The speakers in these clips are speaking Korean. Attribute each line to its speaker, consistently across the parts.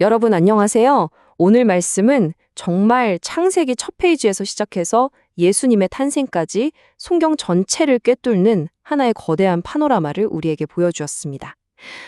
Speaker 1: 여러분 안녕하세요. 오늘 말씀은 정말 창세기 첫 페이지에서 시작해서 예수님의 탄생까지 성경 전체를 꿰뚫는 하나의 거대한 파노라마를 우리에게 보여주었습니다.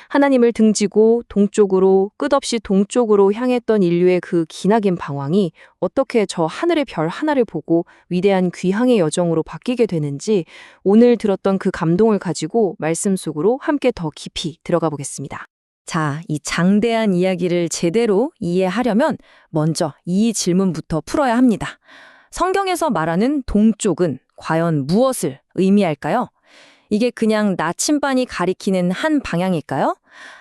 Speaker 1: 하나님을 등지고 동쪽으로 끝없이 동쪽으로 향했던 인류의 그 기나긴 방황이 어떻게 저 하늘의 별 하나를 보고 위대한 귀향의 여정으로 바뀌게 되는지 오늘 들었던 그 감동을 가지고 말씀 속으로 함께 더 깊이 들어가 보겠습니다. 자, 이 장대한 이야기를 제대로 이해하려면 먼저 이 질문부터 풀어야 합니다. 성경에서 말하는 동쪽은 과연 무엇을 의미할까요? 이게 그냥 나침반이 가리키는 한 방향일까요?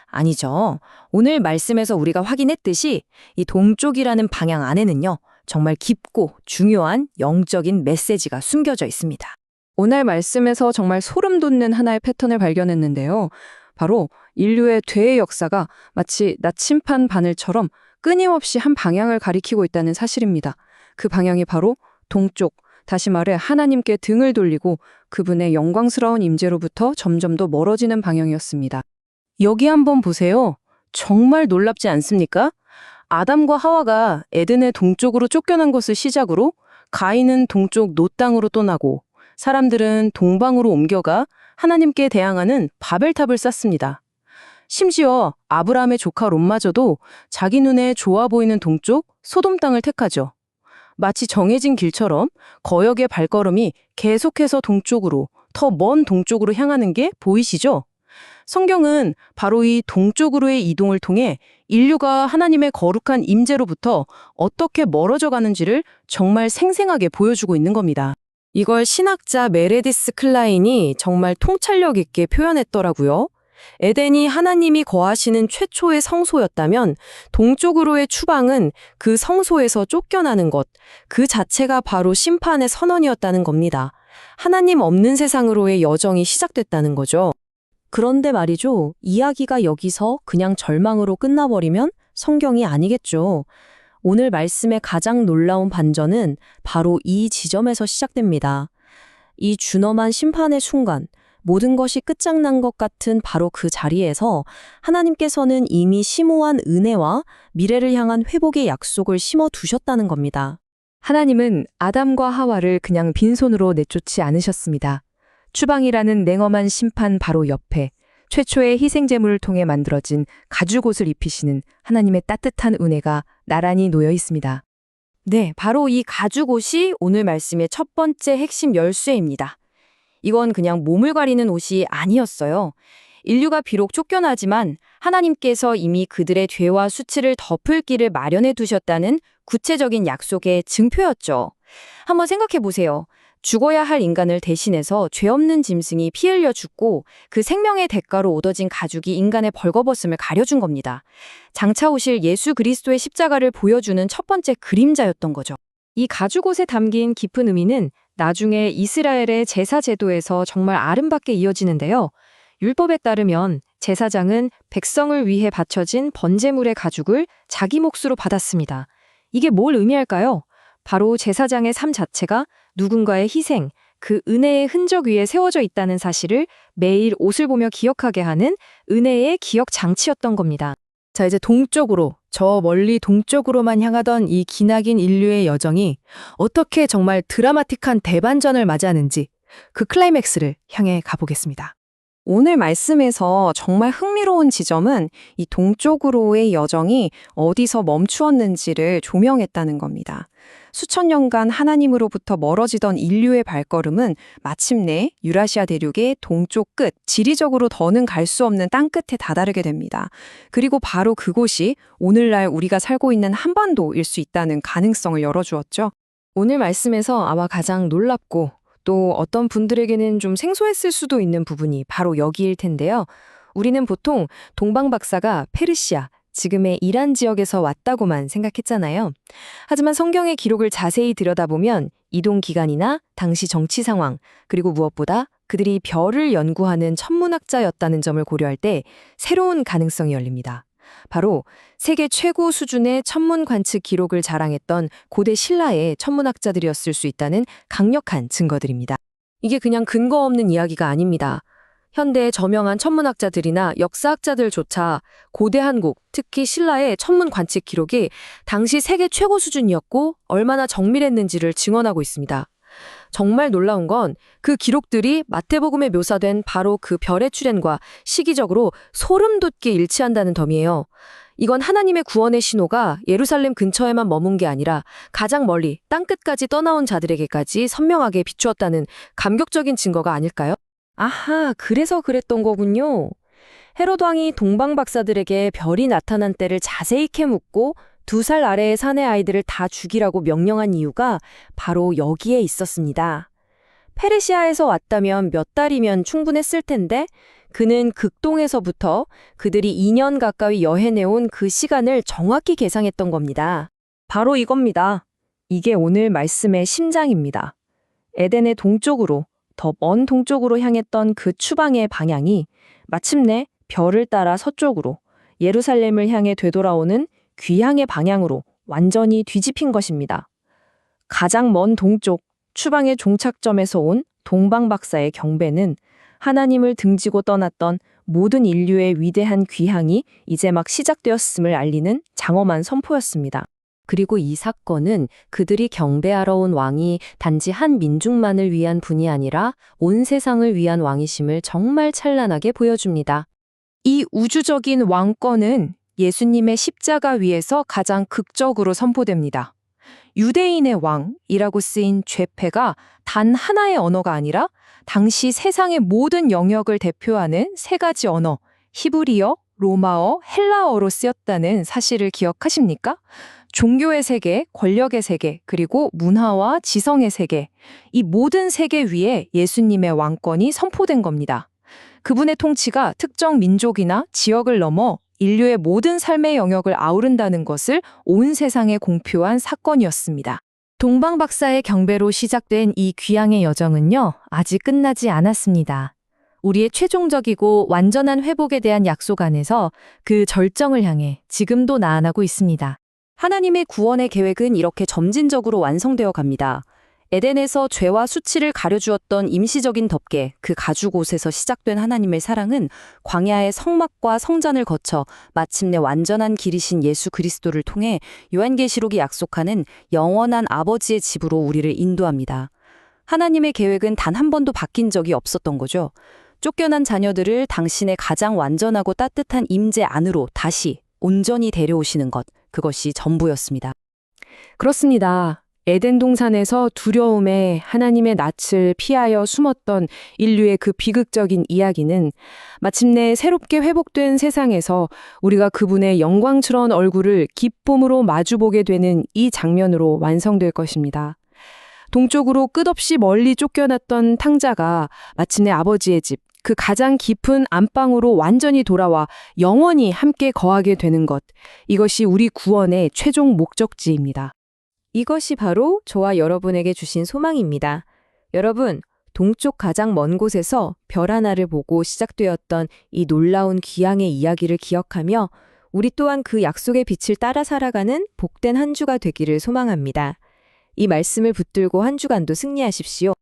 Speaker 1: 아니죠. 오늘 말씀에서 우리가 확인했듯이 이 동쪽이라는 방향 안에는요, 정말 깊고 중요한 영적인 메시지가 숨겨져 있습니다. 오늘 말씀에서 정말 소름 돋는 하나의 패턴을 발견했는데요. 바로 인류의 죄의 역사가 마치 나침반 바늘처럼 끊임없이 한 방향을 가리키고 있다는 사실입니다. 그 방향이 바로 동쪽, 다시 말해 하나님께 등을 돌리고 그분의 영광스러운 임재로부터 점점 더 멀어지는 방향이었습니다. 여기 한번 보세요. 정말 놀랍지 않습니까? 아담과 하와가 에덴의 동쪽으로 쫓겨난 것을 시작으로 가인은 동쪽 노 땅으로 떠나고 사람들은 동방으로 옮겨가 하나님께 대항하는 바벨탑을 쌓습니다. 심지어 아브라함의 조카 롯마저도 자기 눈에 좋아 보이는 동쪽 소돔 땅을 택하죠. 마치 정해진 길처럼 거역의 발걸음이 계속해서 동쪽으로, 더 먼 동쪽으로 향하는 게 보이시죠? 성경은 바로 이 동쪽으로의 이동을 통해 인류가 하나님의 거룩한 임재로부터 어떻게 멀어져 가는지를 정말 생생하게 보여주고 있는 겁니다. 이걸 신학자 메레디스 클라인이 정말 통찰력 있게 표현했더라고요. 에덴이 하나님이 거하시는 최초의 성소였다면 동쪽으로의 추방은 그 성소에서 쫓겨나는 것, 그 자체가 바로 심판의 선언이었다는 겁니다. 하나님 없는 세상으로의 여정이 시작됐다는 거죠. 그런데 말이죠, 이야기가 여기서 그냥 절망으로 끝나버리면 성경이 아니겠죠. 오늘 말씀의 가장 놀라운 반전은 바로 이 지점에서 시작됩니다. 이 준엄한 심판의 순간, 모든 것이 끝장난 것 같은 바로 그 자리에서 하나님께서는 이미 심오한 은혜와 미래를 향한 회복의 약속을 심어두셨다는 겁니다. 하나님은 아담과 하와를 그냥 빈손으로 내쫓지 않으셨습니다. 추방이라는 냉엄한 심판 바로 옆에 최초의 희생제물을 통해 만들어진 가죽옷을 입히시는 하나님의 따뜻한 은혜가 나란히 놓여 있습니다. 네, 바로 이 가죽옷이 오늘 말씀의 첫 번째 핵심 열쇠입니다. 이건 그냥 몸을 가리는 옷이 아니었어요. 인류가 비록 쫓겨나지만 하나님께서 이미 그들의 죄와 수치를 덮을 길을 마련해 두셨다는 구체적인 약속의 증표였죠. 한번 생각해 보세요. 죽어야 할 인간을 대신해서 죄 없는 짐승이 피 흘려 죽고 그 생명의 대가로 얻어진 가죽이 인간의 벌거벗음을 가려준 겁니다. 장차 오실 예수 그리스도의 십자가를 보여주는 첫 번째 그림자였던 거죠. 이 가죽옷에 담긴 깊은 의미는 나중에 이스라엘의 제사 제도에서 정말 아름답게 이어지는데요. 율법에 따르면 제사장은 백성을 위해 바쳐진 번제물의 가죽을 자기 몫으로 받았습니다. 이게 뭘 의미할까요? 바로 제사장의 삶 자체가 누군가의 희생, 그 은혜의 흔적 위에 세워져 있다는 사실을 매일 옷을 보며 기억하게 하는 은혜의 기억 장치였던 겁니다. 자, 이제 동쪽으로, 저 멀리 동쪽으로만 향하던 이 기나긴 인류의 여정이 어떻게 정말 드라마틱한 대반전을 맞이하는지 그 클라이맥스를 향해 가보겠습니다. 오늘 말씀에서 정말 흥미로운 지점은 이 동쪽으로의 여정이 어디서 멈추었는지를 조명했다는 겁니다. 수천 년간 하나님으로부터 멀어지던 인류의 발걸음은 마침내 유라시아 대륙의 동쪽 끝, 지리적으로 더는 갈 수 없는 땅끝에 다다르게 됩니다. 그리고 바로 그곳이 오늘날 우리가 살고 있는 한반도일 수 있다는 가능성을 열어주었죠. 오늘 말씀에서 아마 가장 놀랍고 또 어떤 분들에게는 좀 생소했을 수도 있는 부분이 바로 여기일 텐데요. 우리는 보통 동방박사가 페르시아, 지금의 이란 지역에서 왔다고만 생각했잖아요. 하지만 성경의 기록을 자세히 들여다보면 이동 기간이나 당시 정치 상황, 그리고 무엇보다 그들이 별을 연구하는 천문학자였다는 점을 고려할 때 새로운 가능성이 열립니다. 바로 세계 최고 수준의 천문 관측 기록을 자랑했던 고대 신라의 천문학자들이었을 수 있다는 강력한 증거들입니다. 이게 그냥 근거 없는 이야기가 아닙니다. 현대의 저명한 천문학자들이나 역사학자들조차 고대 한국, 특히 신라의 천문 관측 기록이 당시 세계 최고 수준이었고 얼마나 정밀했는지를 증언하고 있습니다. 정말 놀라운 건 그 기록들이 마태복음에 묘사된 바로 그 별의 출현과 시기적으로 소름 돋게 일치한다는 점이에요. 이건 하나님의 구원의 신호가 예루살렘 근처에만 머문 게 아니라 가장 멀리 땅끝까지 떠나온 자들에게까지 선명하게 비추었다는 감격적인 증거가 아닐까요? 아하, 그래서 그랬던 거군요. 헤롯 왕이 동방 박사들에게 별이 나타난 때를 자세히 캐묻고 2살 아래의 사내 아이들을 다 죽이라고 명령한 이유가 바로 여기에 있었습니다. 페르시아에서 왔다면 몇 달이면 충분했을 텐데 그는 극동에서부터 그들이 2년 가까이 여행해온 그 시간을 정확히 계상했던 겁니다. 바로 이겁니다. 이게 오늘 말씀의 심장입니다. 에덴의 동쪽으로, 더 먼 동쪽으로 향했던 그 추방의 방향이 마침내 별을 따라 서쪽으로 예루살렘을 향해 되돌아오는 귀향의 방향으로 완전히 뒤집힌 것입니다. 가장 먼 동쪽, 추방의 종착점에서 온 동방박사의 경배는 하나님을 등지고 떠났던 모든 인류의 위대한 귀향이 이제 막 시작되었음을 알리는 장엄한 선포였습니다. 그리고 이 사건은 그들이 경배하러 온 왕이 단지 한 민족만을 위한 분이 아니라 온 세상을 위한 왕이심을 정말 찬란하게 보여줍니다. 이 우주적인 왕권은 예수님의 십자가 위에서 가장 극적으로 선포됩니다. 유대인의 왕이라고 쓰인 죄패가 단 하나의 언어가 아니라 당시 세상의 모든 영역을 대표하는 3가지 언어, 히브리어, 로마어, 헬라어로 쓰였다는 사실을 기억하십니까? 종교의 세계, 권력의 세계, 그리고 문화와 지성의 세계, 이 모든 세계 위에 예수님의 왕권이 선포된 겁니다. 그분의 통치가 특정 민족이나 지역을 넘어 인류의 모든 삶의 영역을 아우른다는 것을 온 세상에 공표한 사건이었습니다. 동방박사의 경배로 시작된 이 귀향의 여정은요, 아직 끝나지 않았습니다. 우리의 최종적이고 완전한 회복에 대한 약속 안에서 그 절정을 향해 지금도 나아가고 있습니다. 하나님의 구원의 계획은 이렇게 점진적으로 완성되어 갑니다. 에덴에서 죄와 수치를 가려주었던 임시적인 덮개, 그 가죽옷에서 시작된 하나님의 사랑은 광야의 성막과 성전을 거쳐 마침내 완전한 길이신 예수 그리스도를 통해 요한계시록이 약속하는 영원한 아버지의 집으로 우리를 인도합니다. 하나님의 계획은 단 한 번도 바뀐 적이 없었던 거죠. 쫓겨난 자녀들을 당신의 가장 완전하고 따뜻한 임재 안으로 다시 온전히 데려오시는 것, 그것이 전부였습니다. 그렇습니다. 에덴 동산에서 두려움에 하나님의 낯을 피하여 숨었던 인류의 그 비극적인 이야기는 마침내 새롭게 회복된 세상에서 우리가 그분의 영광스러운 얼굴을 기쁨으로 마주보게 되는 이 장면으로 완성될 것입니다. 동쪽으로 끝없이 멀리 쫓겨났던 탕자가 마침내 아버지의 집, 그 가장 깊은 안방으로 완전히 돌아와 영원히 함께 거하게 되는 것, 이것이 우리 구원의 최종 목적지입니다. 이것이 바로 저와 여러분에게 주신 소망입니다. 여러분, 동쪽 가장 먼 곳에서 별 하나를 보고 시작되었던 이 놀라운 귀향의 이야기를 기억하며 우리 또한 그 약속의 빛을 따라 살아가는 복된 한 주가 되기를 소망합니다. 이 말씀을 붙들고 한 주간도 승리하십시오.